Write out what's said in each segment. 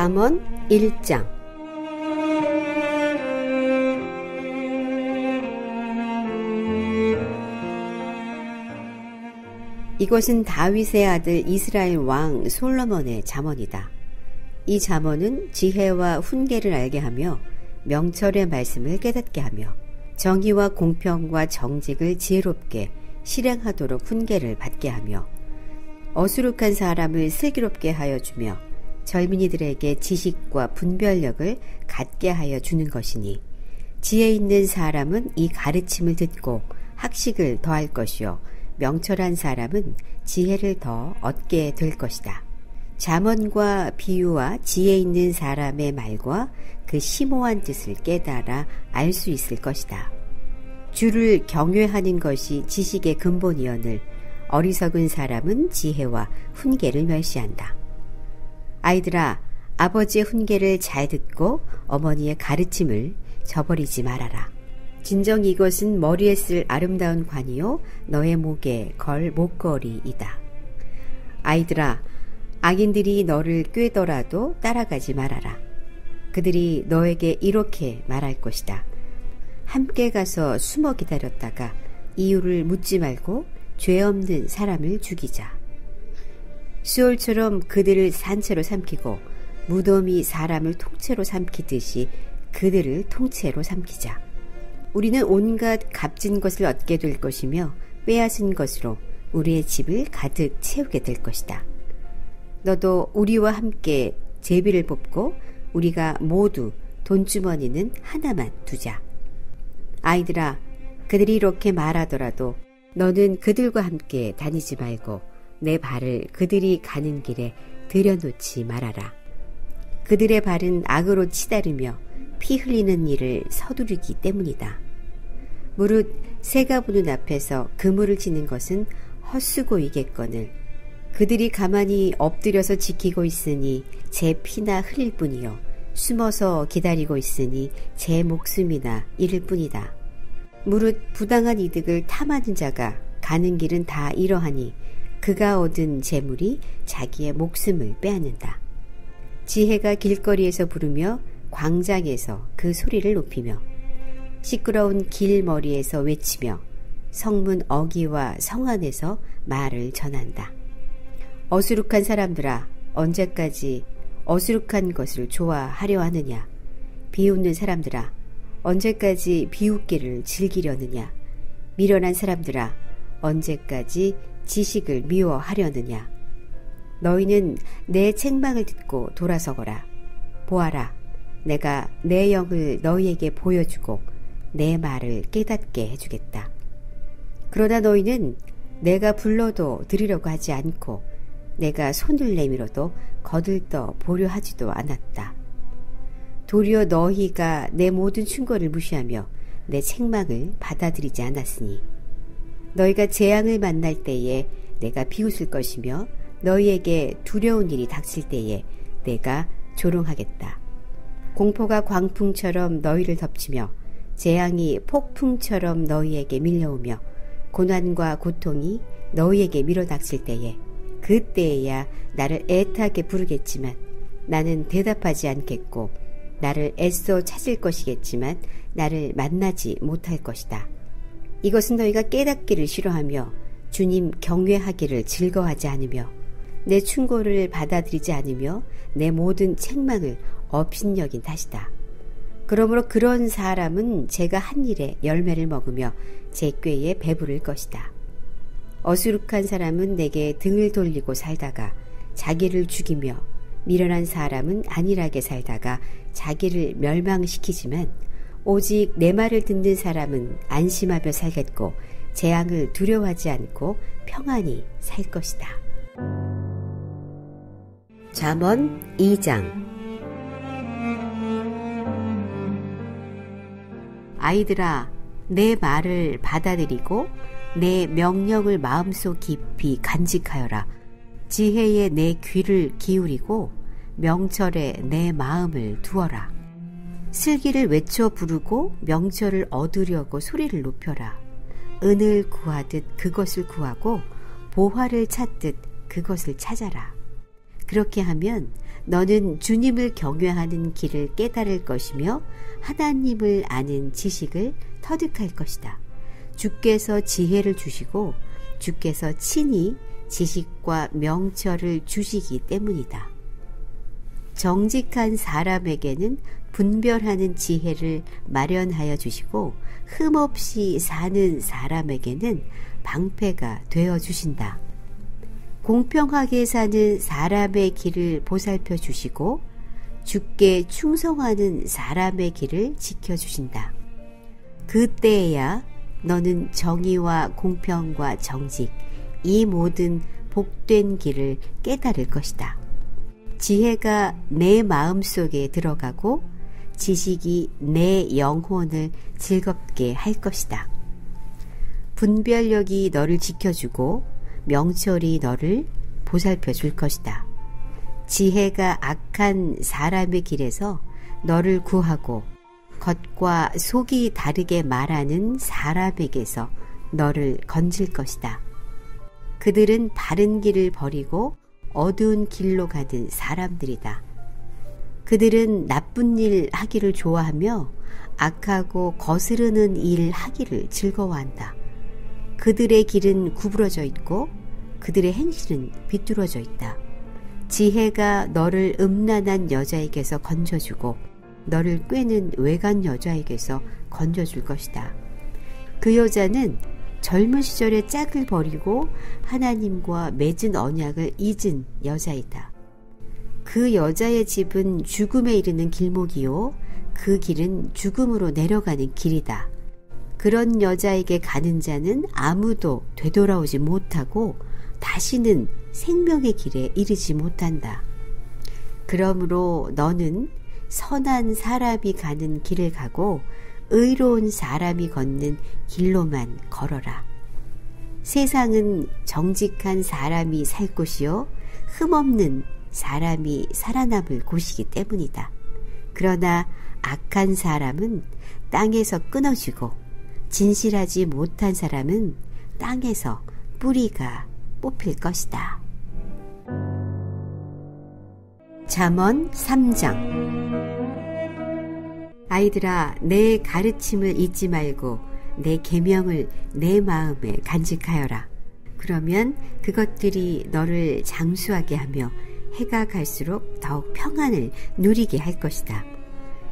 잠언 1장. 이것은 다윗의 아들 이스라엘 왕 솔로몬의 잠언이다. 이 잠언은 지혜와 훈계를 알게 하며 명철의 말씀을 깨닫게 하며 정의와 공평과 정직을 지혜롭게 실행하도록 훈계를 받게 하며 어수룩한 사람을 슬기롭게 하여 주며 젊은이들에게 지식과 분별력을 갖게 하여 주는 것이니 지혜 있는 사람은 이 가르침을 듣고 학식을 더할 것이요 명철한 사람은 지혜를 더 얻게 될 것이다. 잠언과 비유와 지혜 있는 사람의 말과 그 심오한 뜻을 깨달아 알 수 있을 것이다. 주를 경외하는 것이 지식의 근본이오늘 어리석은 사람은 지혜와 훈계를 멸시한다. 아이들아, 아버지의 훈계를 잘 듣고 어머니의 가르침을 저버리지 말아라. 진정 이것은 머리에 쓸 아름다운 관이요 너의 목에 걸 목걸이이다. 아이들아, 악인들이 너를 꾀더라도 따라가지 말아라. 그들이 너에게 이렇게 말할 것이다. 함께 가서 숨어 기다렸다가 이유를 묻지 말고 죄 없는 사람을 죽이자. 수올처럼 그들을 산채로 삼키고 무덤이 사람을 통째로 삼키듯이 그들을 통째로 삼키자. 우리는 온갖 값진 것을 얻게 될 것이며 빼앗은 것으로 우리의 집을 가득 채우게 될 것이다. 너도 우리와 함께 제비를 뽑고 우리가 모두 돈주머니는 하나만 두자. 아이들아, 그들이 이렇게 말하더라도 너는 그들과 함께 다니지 말고 내 발을 그들이 가는 길에 들여놓지 말아라. 그들의 발은 악으로 치다르며 피 흘리는 일을 서두르기 때문이다. 무릇 새가 부는 앞에서 그물을 치는 것은 헛수고이겠거늘 그들이 가만히 엎드려서 지키고 있으니 제 피나 흘릴 뿐이요 숨어서 기다리고 있으니 제 목숨이나 잃을 뿐이다. 무릇 부당한 이득을 탐하는 자가 가는 길은 다 이러하니 그가 얻은 재물이 자기의 목숨을 빼앗는다. 지혜가 길거리에서 부르며 광장에서 그 소리를 높이며 시끄러운 길머리에서 외치며 성문 어귀와 성 안에서 말을 전한다. 어수룩한 사람들아, 언제까지 어수룩한 것을 좋아하려 하느냐? 비웃는 사람들아, 언제까지 비웃기를 즐기려느냐? 미련한 사람들아, 언제까지 지식을 미워하려느냐? 너희는 내 책망을 듣고 돌아서거라. 보아라, 내가 내 영을 너희에게 보여주고 내 말을 깨닫게 해주겠다. 그러나 너희는 내가 불러도 들으려고 하지 않고 내가 손을 내밀어도 거들떠 보려 하지도 않았다. 도리어 너희가 내 모든 충고를 무시하며 내 책망을 받아들이지 않았으니 너희가 재앙을 만날 때에 내가 비웃을 것이며 너희에게 두려운 일이 닥칠 때에 내가 조롱하겠다. 공포가 광풍처럼 너희를 덮치며 재앙이 폭풍처럼 너희에게 밀려오며 고난과 고통이 너희에게 밀어닥칠 때에 그때에야 나를 애타게 부르겠지만 나는 대답하지 않겠고 나를 애써 찾을 것이겠지만 나를 만나지 못할 것이다. 이것은 너희가 깨닫기를 싫어하며 주님 경외하기를 즐거워하지 않으며 내 충고를 받아들이지 않으며 내 모든 책망을 업신여긴 탓이다. 그러므로 그런 사람은 제가 한 일에 열매를 먹으며 제 꾀에 배부를 것이다. 어수룩한 사람은 내게 등을 돌리고 살다가 자기를 죽이며 미련한 사람은 안일하게 살다가 자기를 멸망시키지만 오직 내 말을 듣는 사람은 안심하며 살겠고 재앙을 두려워하지 않고 평안히 살 것이다. 잠언 2장. 아이들아, 내 말을 받아들이고 내 명령을 마음속 깊이 간직하여라. 지혜에 내 귀를 기울이고 명철에 내 마음을 두어라. 슬기를 외쳐 부르고 명철을 얻으려고 소리를 높여라. 은을 구하듯 그것을 구하고 보화를 찾듯 그것을 찾아라. 그렇게 하면 너는 주님을 경외하는 길을 깨달을 것이며 하나님을 아는 지식을 터득할 것이다. 주께서 지혜를 주시고 주께서 친히 지식과 명철을 주시기 때문이다. 정직한 사람에게는 분별하는 지혜를 마련하여 주시고 흠없이 사는 사람에게는 방패가 되어 주신다. 공평하게 사는 사람의 길을 보살펴 주시고 주께 충성하는 사람의 길을 지켜주신다. 그때에야 너는 정의와 공평과 정직, 이 모든 복된 길을 깨달을 것이다. 지혜가 내 마음속에 들어가고 지식이 내 영혼을 즐겁게 할 것이다. 분별력이 너를 지켜주고 명철이 너를 보살펴 줄 것이다. 지혜가 악한 사람의 길에서 너를 구하고 겉과 속이 다르게 말하는 사람에게서 너를 건질 것이다. 그들은 바른 길을 버리고 어두운 길로 가는 사람들이다. 그들은 나쁜 일 하기를 좋아하며 악하고 거스르는 일 하기를 즐거워한다. 그들의 길은 구부러져 있고 그들의 행실은 비뚤어져 있다. 지혜가 너를 음란한 여자에게서 건져주고 너를 꿰는 외간 여자에게서 건져줄 것이다. 그 여자는 젊은 시절의 짝을 버리고 하나님과 맺은 언약을 잊은 여자이다. 그 여자의 집은 죽음에 이르는 길목이요 그 길은 죽음으로 내려가는 길이다. 그런 여자에게 가는 자는 아무도 되돌아오지 못하고 다시는 생명의 길에 이르지 못한다. 그러므로 너는 선한 사람이 가는 길을 가고 의로운 사람이 걷는 길로만 걸어라. 세상은 정직한 사람이 살 곳이요 흠없는 사람이 살아남을 곳이기 때문이다. 그러나 악한 사람은 땅에서 끊어지고 진실하지 못한 사람은 땅에서 뿌리가 뽑힐 것이다. 잠언 3장. 아이들아, 내 가르침을 잊지 말고 내 계명을 내 마음에 간직하여라. 그러면 그것들이 너를 장수하게 하며 해가 갈수록 더욱 평안을 누리게 할 것이다.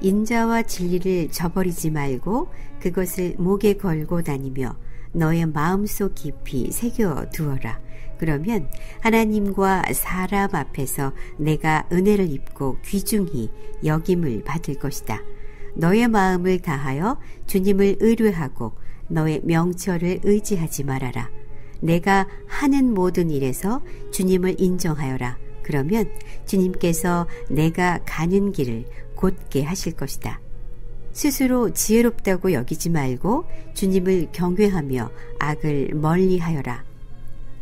인자와 진리를 저버리지 말고 그것을 목에 걸고 다니며 너의 마음속 깊이 새겨 두어라. 그러면 하나님과 사람 앞에서 내가 은혜를 입고 귀중히 여김을 받을 것이다. 너의 마음을 다하여 주님을 의뢰하고 너의 명철을 의지하지 말아라. 내가 하는 모든 일에서 주님을 인정하여라. 그러면 주님께서 내가 가는 길을 곧게 하실 것이다. 스스로 지혜롭다고 여기지 말고 주님을 경외하며 악을 멀리하여라.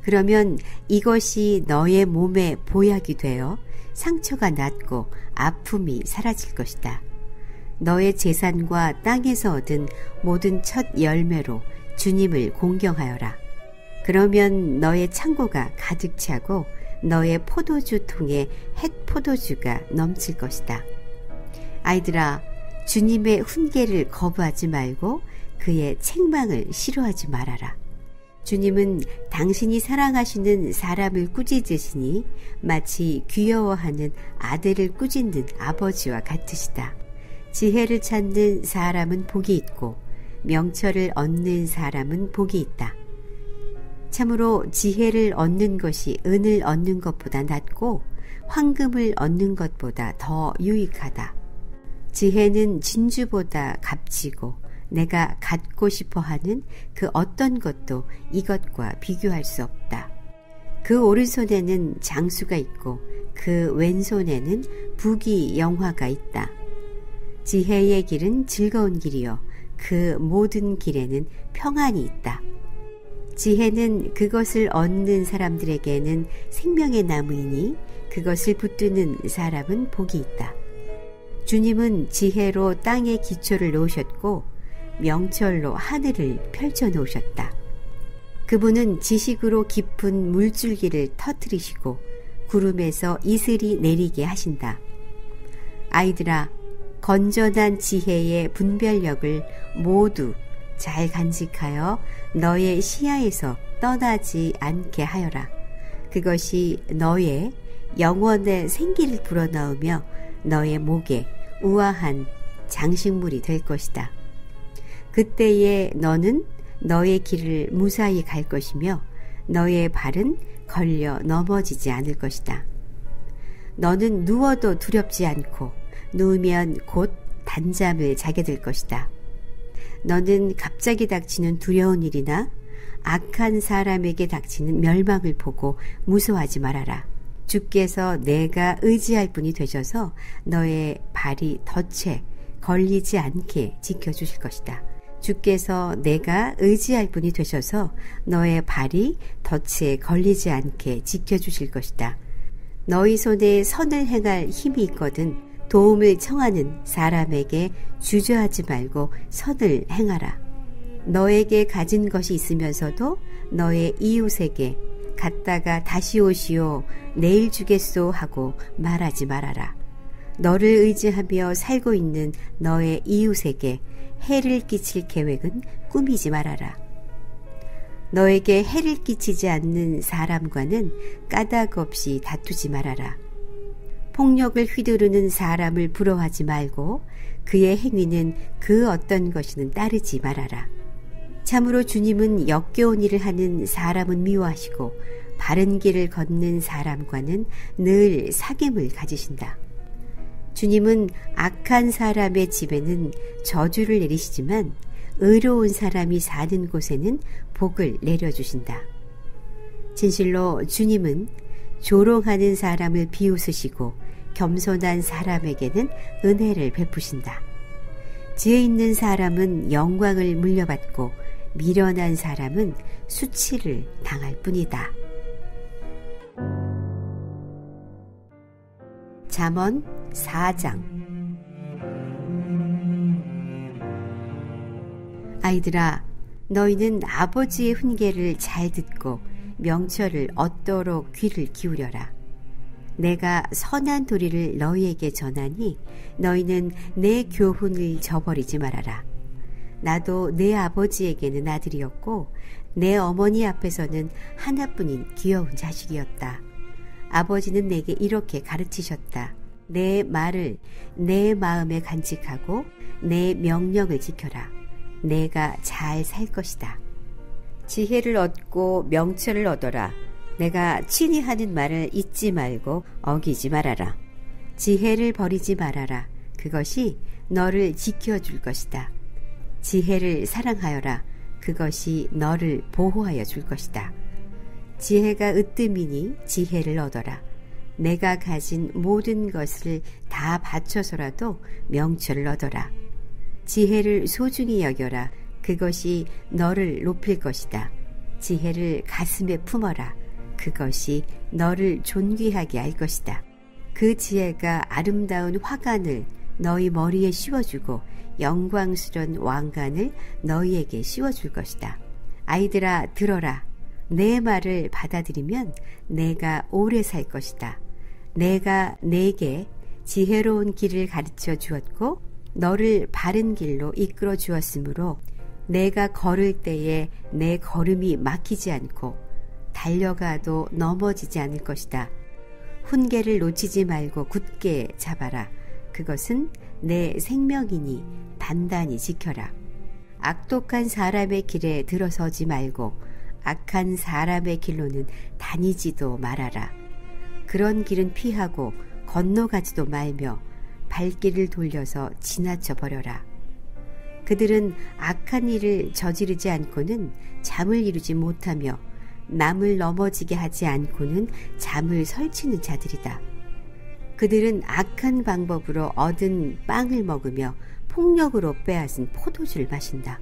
그러면 이것이 너의 몸에 보약이 되어 상처가 낫고 아픔이 사라질 것이다. 너의 재산과 땅에서 얻은 모든 첫 열매로 주님을 공경하여라. 그러면 너의 창고가 가득 차고 너의 포도주 통에 햇 포도주가 넘칠 것이다. 아이들아, 주님의 훈계를 거부하지 말고 그의 책망을 싫어하지 말아라. 주님은 당신이 사랑하시는 사람을 꾸짖으시니 마치 귀여워하는 아들을 꾸짖는 아버지와 같으시다. 지혜를 찾는 사람은 복이 있고 명철을 얻는 사람은 복이 있다. 참으로 지혜를 얻는 것이 은을 얻는 것보다 낫고 황금을 얻는 것보다 더 유익하다. 지혜는 진주보다 값지고 내가 갖고 싶어하는 그 어떤 것도 이것과 비교할 수 없다. 그 오른손에는 장수가 있고 그 왼손에는 부귀 영화가 있다. 지혜의 길은 즐거운 길이요 그 모든 길에는 평안이 있다. 지혜는 그것을 얻는 사람들에게는 생명의 나무이니 그것을 붙드는 사람은 복이 있다. 주님은 지혜로 땅의 기초를 놓으셨고 명철로 하늘을 펼쳐 놓으셨다. 그분은 지식으로 깊은 물줄기를 터뜨리시고 구름에서 이슬이 내리게 하신다. 아이들아, 건전한 지혜의 분별력을 모두 잘 간직하여 너의 시야에서 떠나지 않게 하여라. 그것이 너의 영혼의 생기를 불어넣으며 너의 목에 우아한 장식물이 될 것이다. 그때에 너는 너의 길을 무사히 갈 것이며 너의 발은 걸려 넘어지지 않을 것이다. 너는 누워도 두렵지 않고 누우면 곧 단잠을 자게 될 것이다. 너는 갑자기 닥치는 두려운 일이나 악한 사람에게 닥치는 멸망을 보고 무서워하지 말아라. 주께서 내가 의지할 분이 되셔서 너의 발이 덫에 걸리지 않게 지켜주실 것이다. 주께서 내가 의지할 분이 되셔서 너의 발이 덫에 걸리지 않게 지켜주실 것이다. 너희 손에 선을 행할 힘이 있거든 도움을 청하는 사람에게 주저하지 말고 선을 행하라. 너에게 가진 것이 있으면서도 너의 이웃에게 갔다가 다시 오시오 내일 주겠소 하고 말하지 말아라. 너를 의지하며 살고 있는 너의 이웃에게 해를 끼칠 계획은 꾸미지 말아라. 너에게 해를 끼치지 않는 사람과는 까닭 없이 다투지 말아라. 폭력을 휘두르는 사람을 부러워하지 말고 그의 행위는 그 어떤 것이는 따르지 말아라. 참으로 주님은 역겨운 일을 하는 사람은 미워하시고 바른 길을 걷는 사람과는 늘 사귐을 가지신다. 주님은 악한 사람의 집에는 저주를 내리시지만 의로운 사람이 사는 곳에는 복을 내려주신다. 진실로 주님은 조롱하는 사람을 비웃으시고 겸손한 사람에게는 은혜를 베푸신다. 지혜 있는 사람은 영광을 물려받고 미련한 사람은 수치를 당할 뿐이다. 잠언 4장. 아이들아, 너희는 아버지의 훈계를 잘 듣고 명철을 얻도록 귀를 기울여라. 내가 선한 도리를 너희에게 전하니 너희는 내 교훈을 저버리지 말아라. 나도 내 아버지에게는 아들이었고 내 어머니 앞에서는 하나뿐인 귀여운 자식이었다. 아버지는 내게 이렇게 가르치셨다. 내 말을 내 마음에 간직하고 내 명령을 지켜라. 내가 잘 살 것이다. 지혜를 얻고 명철을 얻어라. 내가 친히 하는 말을 잊지 말고 어기지 말아라. 지혜를 버리지 말아라. 그것이 너를 지켜줄 것이다. 지혜를 사랑하여라. 그것이 너를 보호하여 줄 것이다. 지혜가 으뜸이니 지혜를 얻어라. 내가 가진 모든 것을 다 바쳐서라도 명철을 얻어라. 지혜를 소중히 여겨라. 그것이 너를 높일 것이다. 지혜를 가슴에 품어라. 그것이 너를 존귀하게 할 것이다. 그 지혜가 아름다운 화관을 너희 머리에 씌워주고 영광스러운 왕관을 너희에게 씌워줄 것이다. 아이들아, 들어라. 내 말을 받아들이면 내가 오래 살 것이다. 내가 내게 지혜로운 길을 가르쳐 주었고 너를 바른 길로 이끌어 주었으므로 내가 걸을 때에 내 걸음이 막히지 않고 달려가도 넘어지지 않을 것이다. 훈계를 놓치지 말고 굳게 잡아라. 그것은 내 생명이니 단단히 지켜라. 악독한 사람의 길에 들어서지 말고 악한 사람의 길로는 다니지도 말아라. 그런 길은 피하고 건너가지도 말며 발길을 돌려서 지나쳐 버려라. 그들은 악한 일을 저지르지 않고는 잠을 이루지 못하며 남을 넘어지게 하지 않고는 잠을 설치는 자들이다. 그들은 악한 방법으로 얻은 빵을 먹으며 폭력으로 빼앗은 포도주를 마신다.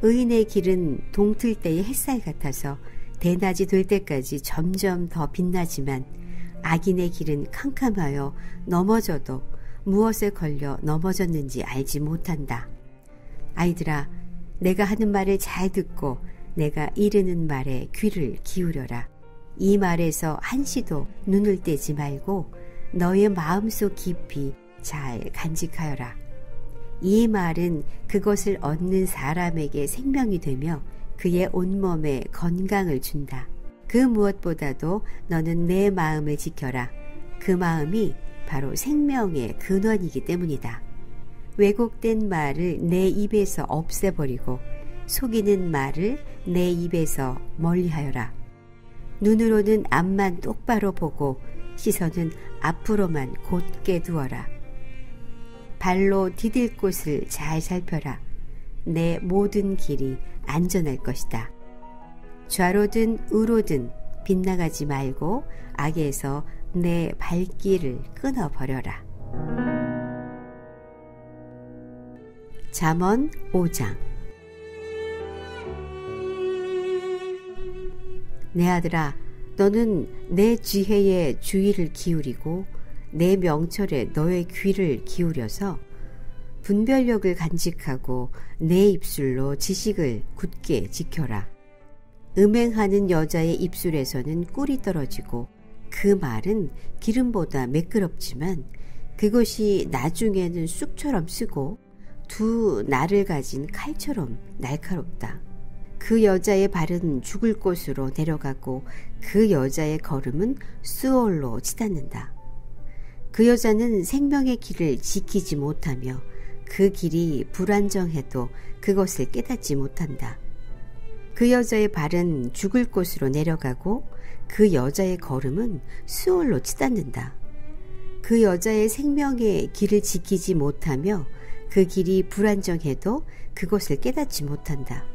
의인의 길은 동틀 때의 햇살 같아서 대낮이 될 때까지 점점 더 빛나지만 악인의 길은 캄캄하여 넘어져도 무엇에 걸려 넘어졌는지 알지 못한다. 아이들아, 내가 하는 말을 잘 듣고 내가 이르는 말에 귀를 기울여라. 이 말에서 한시도 눈을 떼지 말고 너의 마음속 깊이 잘 간직하여라. 이 말은 그것을 얻는 사람에게 생명이 되며 그의 온몸에 건강을 준다. 그 무엇보다도 너는 내 마음을 지켜라. 그 마음이 바로 생명의 근원이기 때문이다. 왜곡된 말을 내 입에서 없애버리고 속이는 말을 내 입에서 멀리하여라. 눈으로는 앞만 똑바로 보고 시선은 앞으로만 곧게 두어라. 발로 디딜 곳을 잘 살펴라. 내 모든 길이 안전할 것이다. 좌로든 우로든 빗나가지 말고 악에서 내 발길을 끊어버려라. 잠언 5장. 내 아들아, 너는 내 지혜에 주의를 기울이고 내 명철에 너의 귀를 기울여서 분별력을 간직하고 내 입술로 지식을 굳게 지켜라. 음행하는 여자의 입술에서는 꿀이 떨어지고 그 말은 기름보다 매끄럽지만 그것이 나중에는 쑥처럼 쓰고 두 날을 가진 칼처럼 날카롭다. 그 여자의 발은 죽을 곳으로 내려가고 그 여자의 걸음은 수월로 치닫는다. 그 여자는 생명의 길을 지키지 못하며 그 길이 불안정해도 그것을 깨닫지 못한다. 그 여자의 발은 죽을 곳으로 내려가고 그 여자의 걸음은 수월로 치닫는다. 그 여자의 생명의 길을 지키지 못하며 그 길이 불안정해도 그것을 깨닫지 못한다.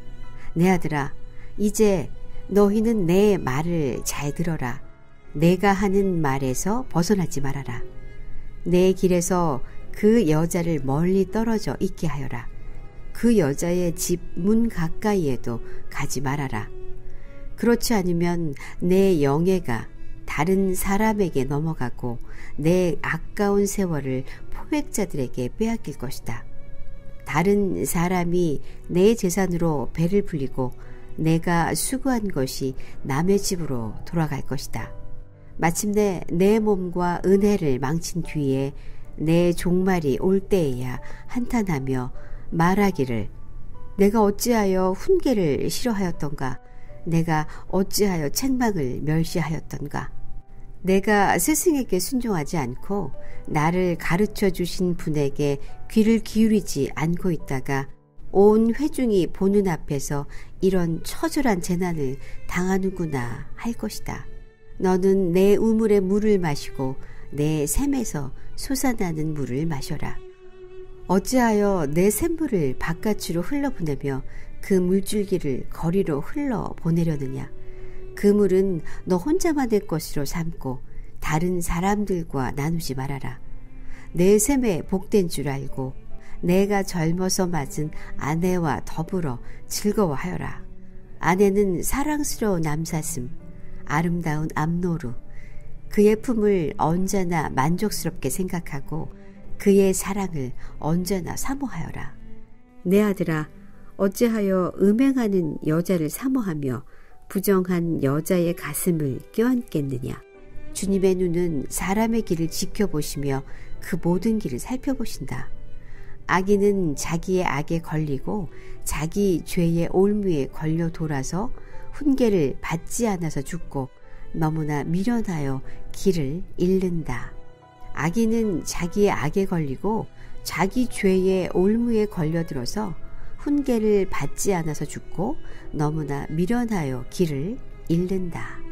내 아들아, 이제 너희는 내 말을 잘 들어라. 내가 하는 말에서 벗어나지 말아라. 내 길에서 그 여자를 멀리 떨어져 있게 하여라. 그 여자의 집 문 가까이에도 가지 말아라. 그렇지 않으면 내 영예가 다른 사람에게 넘어가고 내 아까운 세월을 포획자들에게 빼앗길 것이다. 다른 사람이 내 재산으로 배를 불리고 내가 수고한 것이 남의 집으로 돌아갈 것이다. 마침내 내 몸과 은혜를 망친 뒤에 내 종말이 올 때에야 한탄하며 말하기를 내가 어찌하여 훈계를 싫어하였던가? 내가 어찌하여 책망을 멸시하였던가? 내가 스승에게 순종하지 않고 나를 가르쳐 주신 분에게 귀를 기울이지 않고 있다가 온 회중이 보는 앞에서 이런 처절한 재난을 당하는구나 할 것이다. 너는 내 우물의 물을 마시고 내 샘에서 솟아나는 물을 마셔라. 어찌하여 내 샘물을 바깥으로 흘러보내며 그 물줄기를 거리로 흘러보내려느냐. 그 물은 너 혼자만의 것으로 삼고 다른 사람들과 나누지 말아라. 내 샘에 복된 줄 알고 내가 젊어서 맞은 아내와 더불어 즐거워하여라. 아내는 사랑스러운 남사슴, 아름다운 암노루, 그의 품을 언제나 만족스럽게 생각하고 그의 사랑을 언제나 사모하여라. 내 아들아, 어찌하여 음행하는 여자를 사모하며 부정한 여자의 가슴을 껴안겠느냐. 주님의 눈은 사람의 길을 지켜보시며 그 모든 길을 살펴보신다. 악인은 자기의 악에 걸리고 자기 죄의 올무에 걸려 돌아서 훈계를 받지 않아서 죽고 너무나 미련하여 길을 잃는다. 악인은 자기의 악에 걸리고 자기 죄의 올무에 걸려들어서 훈계를 받지 않아서 죽고 너무나 미련하여 길을 잃는다.